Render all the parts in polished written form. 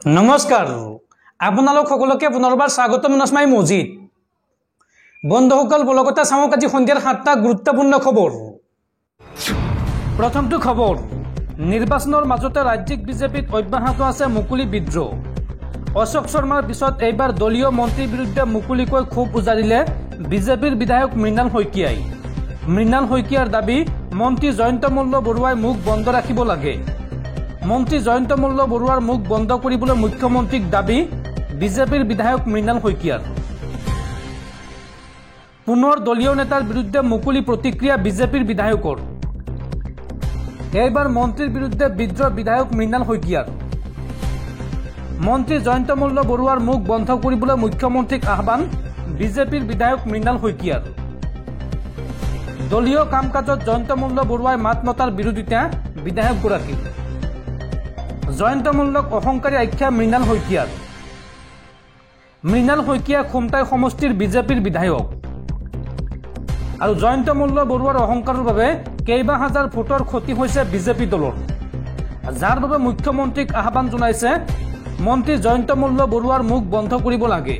নমস্কাৰ আপোনালোক সকলোকে পুনৰবাৰ স্বাগতম নস্মাই মজিদ বন্ধুসকল বলগতে চাওক আজি সন্ধিয়াৰ 7টা গুৰুত্বপূৰ্ণ খবৰ প্ৰথমটো খবৰ নিৰ্বাচনৰ মাজতে ৰাজ্যিক বিজেপিত অব্যাহত আছে মুকুলি বিদ্ৰোহ অশোক শৰ্মাৰ পিছত এইবাৰ দলীয় মন্ত্ৰীৰ বিৰুদ্ধে মুকুলিকৈ ক্ষোভ উজাৰিলে বিজেপিৰ বিধায়ক মৃণাল শইকীয়াৰ দাবী মন্ত্ৰী জয়ন্ত মল্ল বৰুৱাই মুখ বন্ধ ৰাখিব লাগে মন্ত্ৰী জয়ন্ত মল্ল বৰুৱাৰ মুখ বন্ধ কৰিবলৈ মুখ্যমন্ত্ৰীক দাবী বিজেপিৰ বিধায়ক মৃণাল শইকীয়াৰ পুনৰ দলীয় নেতাৰ বিৰুদ্ধে মুকুলি প্ৰতিক্ৰিয়া বিজেপিৰ বিধায়কৰ এইবাৰ মন্ত্ৰীৰ বিৰুদ্ধে বিদ্ৰোহ বিধায়ক মৃণাল শইকীয়াৰ মন্ত্ৰী জয়ন্ত মল্ল বৰুৱাৰ মুখ বন্ধ কৰিবলৈ মুখ্যমন্ত্ৰীক আহ্বান বিজেপিৰ বিধায়ক মৃণাল শইকীয়াৰ দলীয় কাম কাজত জয়ন্ত মল্ল বৰুৱাই মাত মতাৰ বিৰোধিতা বিধায়কগৰাকী জয়ন্ত মল্লক অহংকাৰী আখ্যা মৃণাল শইকীয়া খুমটাই সমষ্টিৰ বিজেপিৰ বিধায়ক আৰু জয়ন্ত মল্ল বৰুৱাৰ অহংকাৰৰ বাবে কেইবা হাজাৰ ভোটৰ ক্ষতি হৈছে বিজেপি দলৰ যাৰ বাবে মুখ্যমন্ত্ৰীক আহ্বান জনাইছে মন্ত্ৰী জয়ন্ত মল্ল বৰুৱাৰ মুখ বন্ধ কৰিব লাগে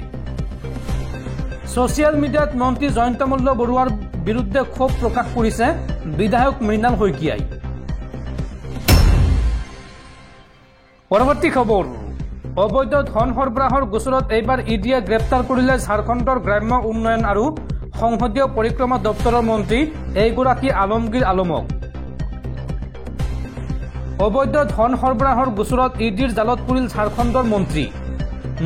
ছ'চিয়েল মিডিয়াত মন্ত্ৰী জয়ন্ত মল্ল বৰুৱাৰ বিৰুদ্ধে ক্ষোভ প্ৰকাশ কৰিছে বিধায়ক মৃণাল শইকীয়াই পৰৱৰ্তী খবৰ অবৈধ ধন সৰবৰাহৰ গোচৰত এইবাৰ ইডিয়ে গ্ৰেপ্তাৰ কৰিলে ঝাৰখণ্ডৰ গ্ৰাম্য উন্নয়ন আৰু সংসদীয় পৰিক্ৰমা দপ্তৰৰ মন্ত্ৰী এইগৰাকী আলমগীৰ আলমক অবৈধ ধন সৰবৰাহৰ গোচৰত ইডিৰ জালত পৰিল ঝাৰখণ্ডৰ মন্ত্ৰী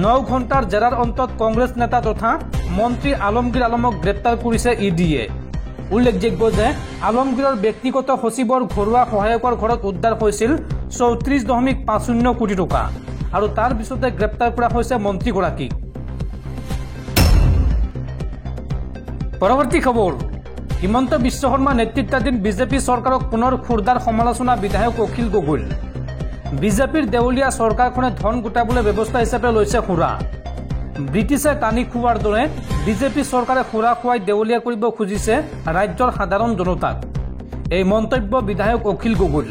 9 ঘণ্টাৰ জেৰাৰ অন্তত কংগ্ৰেছ নেতা তথা মন্ত্ৰী আলমগীৰ আলমক গ্ৰেপ্তাৰ কৰিছে ইডিয়ে উল্লেখযোগ্য যে আলমগীৰৰ ব্যক্তিগত সচিবৰ ঘৰুৱা সহায়কৰ ঘৰত উদ্ধাৰ হৈছিল 34.50 কোটি টকা আৰু তাৰ পিছতে গ্ৰেপ্তাৰ কৰা হৈছে মন্ত্ৰীগৰাকীক পৰৱৰ্তী খবৰ হিমন্ত বিশ্ব শৰ্মা নেতৃত্বাধীন বিজেপি চৰকাৰক পুনৰ খুৰদাৰ সমালোচনা বিধায়ক অখিল গগৈৰ বিজেপিৰ দেউলীয়া চৰকাৰখনে ধন গোটাবলৈ ব্যৱস্থা হিচাপে লৈছে খুৰা ব্ৰিটিছে টানি খুওৱাৰ দৰে বিজেপি চৰকাৰে খুৰা খুৱাই দেউলীয়া কৰিব খুজিছে ৰাজ্যৰ সাধাৰণ জনতাক এই মন্তব্য বিধায়ক অখিল গগৈৰ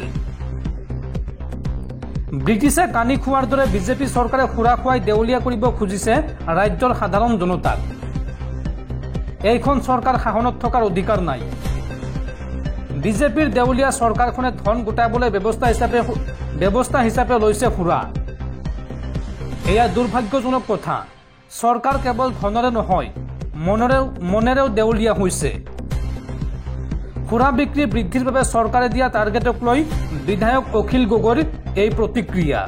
ব্ৰিটিছে টানি খুওৱাৰ দৰে বিজেপি চৰকাৰে খুৰা খুৱাই দেউলীয়া কৰিব খুজিছে ৰাজ্যৰ সাধাৰণ জনতাক এইখন চৰকাৰ শাসনত থকাৰ অধিকাৰ নাই বিজেপিৰ দেউলীয়া চৰকাৰখনে ধন গোটাবলৈ ব্যৱস্থা হিচাপে লৈছে খুৰা এয়া দুৰ্ভাগ্যজনক কথা চৰকাৰ কেৱল ধনৰে নহয় মনেৰেও দেউলীয়া হৈছে খুৰা বিক্ৰী বৃদ্ধিৰ বাবে চৰকাৰে দিয়া টাৰ্গেটক লৈ বিধায়ক অখিল গগৈৰ এই প্ৰতিক্ৰিয়া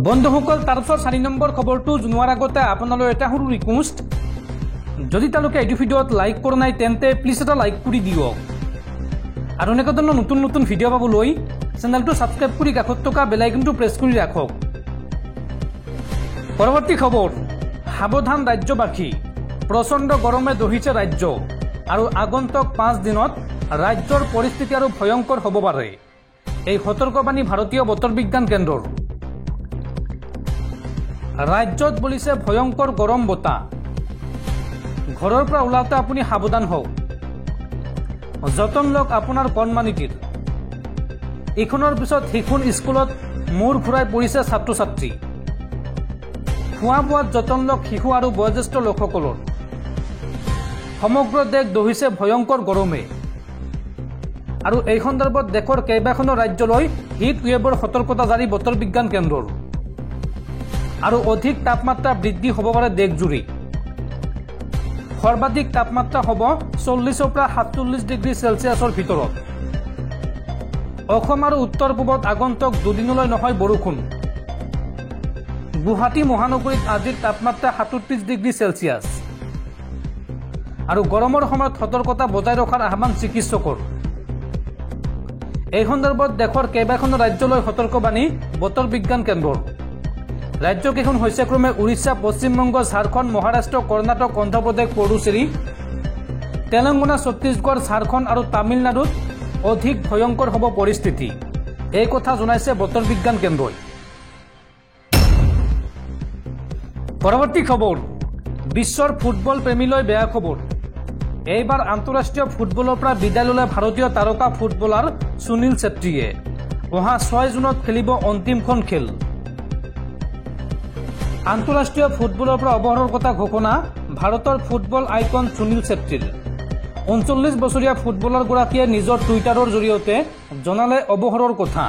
বন্ধুসকল তাৰপিছত 4 নম্বৰ খবৰটো জনোৱাৰ আগতে আপোনালৈ এটা সৰু ৰিকুৱেষ্ট যদি তেওঁলোকে এই ভিডিঅ'ত লাইক কৰা নাই তেন্তে প্লিজ এটা লাইক কৰি দিয়ক আৰু এনেকুৱা ধৰণৰ নতুন ভিডিঅ' পাবলৈ চেনেলটো ছাবস্ক্ৰাইব কৰি কাষত থকা বেল আইকনটো প্ৰেছ কৰি ৰাখক পৰৱৰ্তী খবৰ সাৱধান ৰাজ্যবাসী প্ৰচণ্ড গৰমে দহিছে ৰাজ্য আৰু আগন্তুক 5 দিনত ৰাজ্যৰ পৰিস্থিতি আৰু ভয়ংকৰ হ'ব পাৰে এই সতৰ্কবাণী ভাৰতীয় বতৰ বিজ্ঞান কেন্দ্ৰৰ ৰাজ্যত বলিছে ভয়ংকৰ গৰম বতাহ ঘৰৰ পৰা ওলাওঁতে আপুনি সাৱধান হওক যতন লওক আপোনাৰ কণমানিটিৰ ইখনৰ পিছত সিখন স্কুলত মূৰ ঘূৰাই পৰিছে ছাত্ৰ ছাত্ৰী খোৱা বোৱাত যতন লওক শিশু আৰু বয়োজ্যেষ্ঠ লোকসকলৰ সমগ্ৰ দেশ দহিছে ভয়ংকৰ গৰমে আৰু এই সন্দৰ্ভত দেশৰ কেইবাখনো ৰাজ্যলৈ হিট ৱেভৰ সতৰ্কতা জাৰি বতৰ বিজ্ঞান কেন্দ্ৰৰ আৰু অধিক তাপমাত্ৰা বৃদ্ধি হ'ব পাৰে দেশজুৰি সৰ্বাধিক তাপমাত্ৰা হ'ব 40 পৰা 47 ডিগ্ৰী চেলছিয়াছৰ ভিতৰত অসম আৰু উত্তৰ পূবত আগন্তুক দুদিনলৈ নহয় বৰষুণ গুৱাহাটী মহানগৰীত আজিৰ তাপমাত্ৰা 37 ডিগ্ৰী চেলছিয়াছ আৰু গৰমৰ সময়ত সতৰ্কতা বজাই ৰখাৰ আহ্বান চিকিৎসকৰ এই সন্দৰ্ভত দেশৰ কেইবাখনো ৰাজ্যলৈ সতৰ্কবাণী বতৰ বিজ্ঞান কেন্দ্ৰৰ ৰাজ্যকেইখন হৈছে ক্ৰমে উৰিষ্যা পশ্চিমবংগ ঝাৰখণ্ড মহাৰাষ্ট্ৰ কৰ্ণাটক অন্ধ্ৰপ্ৰদেশ পুডুচেৰী তেলেংগানা ছত্তীশগড় ঝাৰখণ্ড আৰু তামিলনাডুত অধিক ভয়ংকৰ হ'ব পৰিস্থিতি এই কথা জনাইছে বতৰ বিজ্ঞান কেন্দ্ৰই পৰৱৰ্তী খবৰ বিশ্বৰ ফুটবল প্ৰেমীলৈ বেয়া খবৰ এইবাৰ আন্তঃৰাষ্ট্ৰীয় ফুটবলৰ পৰা বিদায় ল'লে ভাৰতীয় তাৰকা ফুটবলাৰ সুনীল ছেত্ৰীয়ে অহা 6 জুনত খেলিব অন্তিমখন খেল আন্তঃৰাষ্ট্ৰীয় ফুটবলৰ পৰা অৱসৰৰ কথা ঘোষণা ভাৰতৰ ফুটবল আইকন সুনীল ছেত্ৰীৰ। 39 বছৰীয়া ফুটবলাৰগৰাকীয়ে নিজৰ টুইটাৰৰ জৰিয়তে জনালে অৱসৰৰ কথা।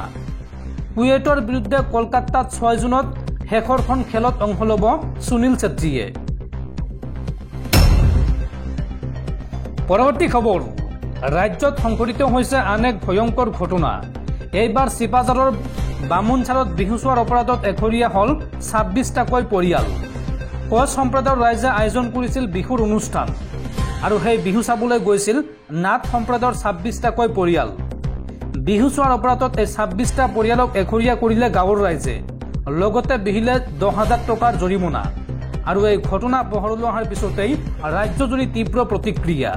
কুৱেইটৰ বিৰুদ্ধে কলকাতাত 6 জুনত শেষৰখন খেলত অংশ ল'ব সুনীল ছেত্ৰীয়ে। পৰৱৰ্তী খবৰ, ৰাজ্যত সংঘটিত হৈছে আন এক ভয়ংকৰ ঘটনা। এইবাৰ চিপাঝাৰৰ বামুণঝাৰত বিহু চোৱাৰ অপৰাধত এঘৰীয়া হ'ল 26টাকৈ পৰিয়াল। কোচ সম্প্ৰদায়ৰ ৰাইজে আয়োজন কৰিছিল বিহুৰ অনুষ্ঠান আৰু সেই বিহু চাবলৈ গৈছিল নাথ সম্প্ৰদায়ৰ 26টাকৈ পৰিয়াল। বিহু চোৱাৰ অপৰাধত এই 26টা পৰিয়ালক এঘৰীয়া কৰিলে গাঁৱৰ ৰাইজে, লগতে বিহিলে 10,000 টকাৰ জৰিমনা। আৰু এই ঘটনা পোহৰলৈ অহাৰ পিছতেই ৰাজ্যজুৰি তীব্ৰ প্ৰতিক্ৰিয়া।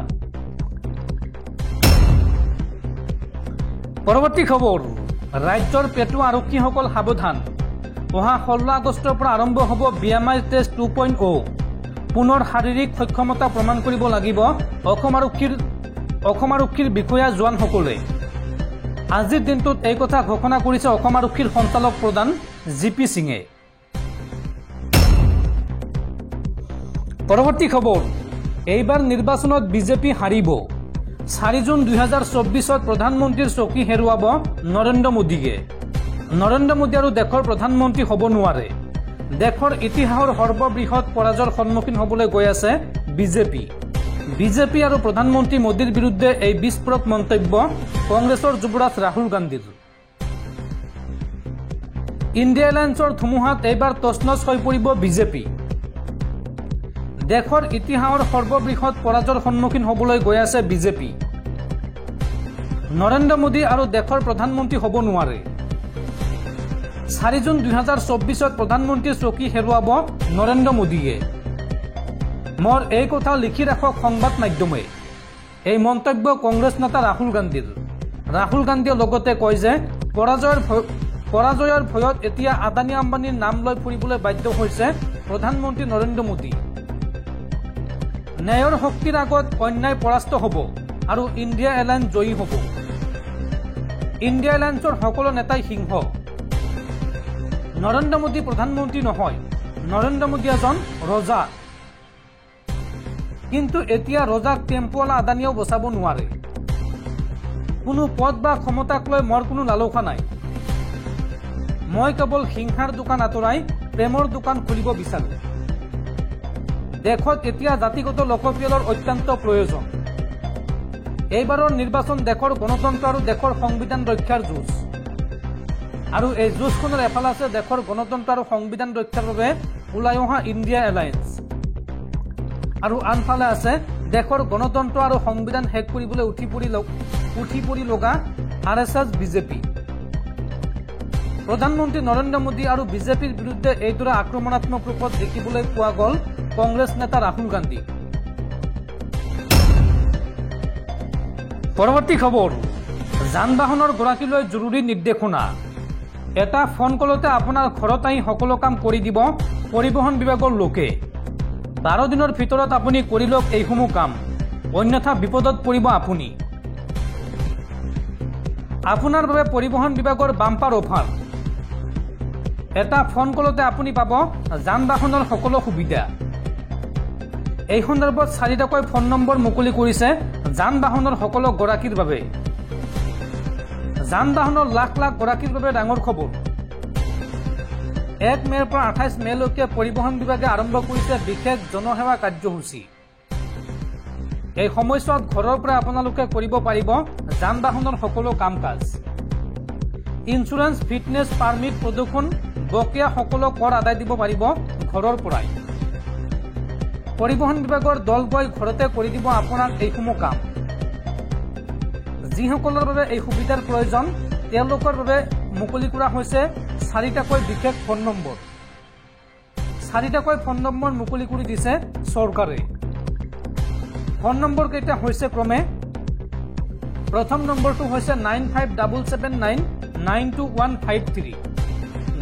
পৰৱৰ্তী খবৰ, ৰাজ্যৰ পেটুৱা আৰক্ষীসকল সাৱধান। অহা 16 আগষ্টৰ পৰা আৰম্ভ হ'ব BMI টেষ্ট 2.0। পুনৰ শাৰীৰিক সক্ষমতা প্ৰমাণ কৰিব লাগিব অসম আৰক্ষীৰ বিষয়া জোৱানসকলে। আজিৰ দিনটোত এই কথা ঘোষণা কৰিছে অসম আৰক্ষীৰ সঞ্চালক প্ৰধান GP সিঙে। পৰৱৰ্তী খবৰ, এইবাৰ নিৰ্বাচনত বিজেপি হাৰিব। 4 জুন 2024ত প্ৰধানমন্ত্ৰীৰ চকী হেৰুৱাব নৰেন্দ্ৰ মোদীয়ে। নৰেন্দ্ৰ মোদী আৰু দেশৰ প্ৰধানমন্ত্ৰী হ'ব নোৱাৰে। দেশৰ ইতিহাসৰ সৰ্ববৃহৎ পৰাজয়ৰ সন্মুখীন হ'বলৈ গৈ আছে বিজেপি আৰু প্ৰধানমন্ত্ৰী মোদীৰ বিৰুদ্ধে এই বিস্ফোৰক মন্তব্য কংগ্ৰেছৰ যুৱৰাজ ৰাহুল গান্ধীৰ। ইণ্ডিয়া এলায়েন্সৰ ধুমুহাত এইবাৰ তছনছ হৈ পৰিব বিজেপি। দেশৰ ইতিহাসৰ সৰ্ববৃহৎ পৰাজয়ৰ সন্মুখীন হ'বলৈ গৈ আছে বিজেপি। নৰেন্দ্ৰ মোদী আৰু দেশৰ প্ৰধানমন্ত্ৰী হ'ব নোৱাৰে। 4 জুন 2024ত প্ৰধানমন্ত্ৰীৰ চকী হেৰুৱাব নৰেন্দ্ৰ মোদীয়ে। মোৰ এই কথা লিখি ৰাখক সংবাদ মাধ্যমে। এই মন্তব্য কংগ্ৰেছ নেতা ৰাহুল গান্ধীৰ। ৰাহুল গান্ধীয়ে লগতে কয় যে পৰাজয়ৰ ভয়ত এতিয়া আদানী আম্বানীৰ নাম লৈ ফুৰিবলৈ বাধ্য হৈছে প্ৰধানমন্ত্ৰী নৰেন্দ্ৰ মোদী। ন্যায়ৰ শক্তিৰ আগত অন্যায় পৰাস্ত হ'ব আৰু ইণ্ডিয়া এলায়েন্স জয়ী হ'ব। ইণ্ডিয়া এলায়েন্সৰ সকলো নেতাই সিংহ। নৰেন্দ্ৰ মোদী প্ৰধানমন্ত্ৰী নহয়, নৰেন্দ্ৰ মোদী এজন ৰজা। কিন্তু এতিয়া ৰজাক টেম্পোৱালা আদানীয়েও বচাব নোৱাৰে। কোনো পদ বা ক্ষমতাক লৈ মোৰ কোনো লালসা নাই। মই কেৱল হিংসাৰ দোকান আঁতৰাই প্ৰেমৰ দোকান খুলিব বিচাৰোঁ। দেশত এতিয়া জাতিগত লোকপিয়লৰ অত্যন্ত প্ৰয়োজন। এইবাৰৰ নিৰ্বাচন দেশৰ গণতন্ত্ৰ আৰু দেশৰ সংবিধান ৰক্ষাৰ যুঁজ। আৰু এই যুঁজখনৰ এফালে আছে দেশৰ গণতন্ত্ৰ আৰু সংবিধান ৰক্ষাৰ বাবে ওলাই অহা ইণ্ডিয়া এলায়েন্স, আৰু আনফালে আছে দেশৰ গণতন্ত্ৰ আৰু সংবিধান শেষ কৰিবলৈ উঠি পৰি লগা RSS বিজেপি। প্ৰধানমন্ত্ৰী নৰেন্দ্ৰ মোদী আৰু বিজেপিৰ বিৰুদ্ধে এইদৰে আক্ৰমণাত্মক ৰূপত দেখিবলৈ পোৱা গ'ল কংগ্ৰেছ নেতা ৰাহুল গান্ধী। পৰৱৰ্তী খবৰ, যান বাহনৰ গৰাকীলৈ জৰুৰী নিৰ্দেশনা। এটা ফোন কলতে আপোনাৰ ঘৰত আহি সকলো কাম কৰি দিব পৰিবহণ বিভাগৰ লোকে। 12 দিনৰ ভিতৰত আপুনি কৰি লওক এইসমূহ কাম, অন্যথা বিপদত পৰিব আপুনি। আপোনাৰ বাবে পৰিবহণ বিভাগৰ বাম্পাৰ অফাৰ। এটা ফোন কলতে আপুনি পাব যান বাহনৰ সকলো সুবিধা। এই সন্দৰ্ভত 4টাকৈ ফোন নম্বৰ মুকলি কৰিছে যান বাহনৰ সকলো গৰাকীৰ বাবে। যান বাহনৰ লাখ লাখ গৰাকীৰ বাবে ডাঙৰ খবৰ। 1 মে'ৰ পৰা 28 মে'লৈকে পৰিবহণ বিভাগে আৰম্ভ কৰিছে বিশেষ জনসেৱা কাৰ্যসূচী। এই সময়ছোৱাত ঘৰৰ পৰা আপোনালোকে কৰিব পাৰিব যান বাহনৰ সকলো কাম কাজ। ইঞ্চুৰেঞ্চ, ফিটনেছ, পাৰ্মিট, প্ৰদূষণ, বকেয়া সকলো কৰ আদায় দিব পাৰিব ঘৰৰ পৰাই। পৰিবহণ বিভাগৰ দল গৈ ঘৰতে কৰি দিব আপোনাৰ এইসমূহ কাম। যিসকলৰ বাবে এই সুবিধাৰ প্ৰয়োজন তেওঁলোকৰ বাবে মুকলি কৰা হৈছে 4টাকৈ বিশেষ ফোন নম্বৰ। 4টাকৈ ফোন নম্বৰ মুকলি কৰি দিছে চৰকাৰে। ফোন নম্বৰ কেইটা হৈছে ক্ৰমে, প্ৰথম নম্বৰটো হৈছে 9577992153।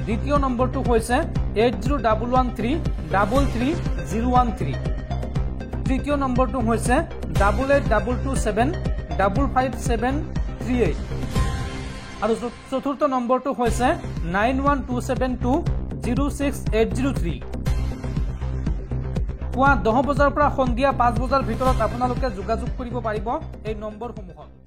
দ্বিতীয় নম্বৰটো হৈছে 8011333013। তৃতীয় নম্বৰটো হৈছে 8822755738 আৰু চতুৰ্থ নম্বৰটো হৈছে 9127206803। পুৱা 10 বজাৰ পৰা সন্ধিয়া 5 বজাৰ ভিতৰত আপোনালোকে যোগাযোগ কৰিব পাৰিব এই নম্বৰসমূহত।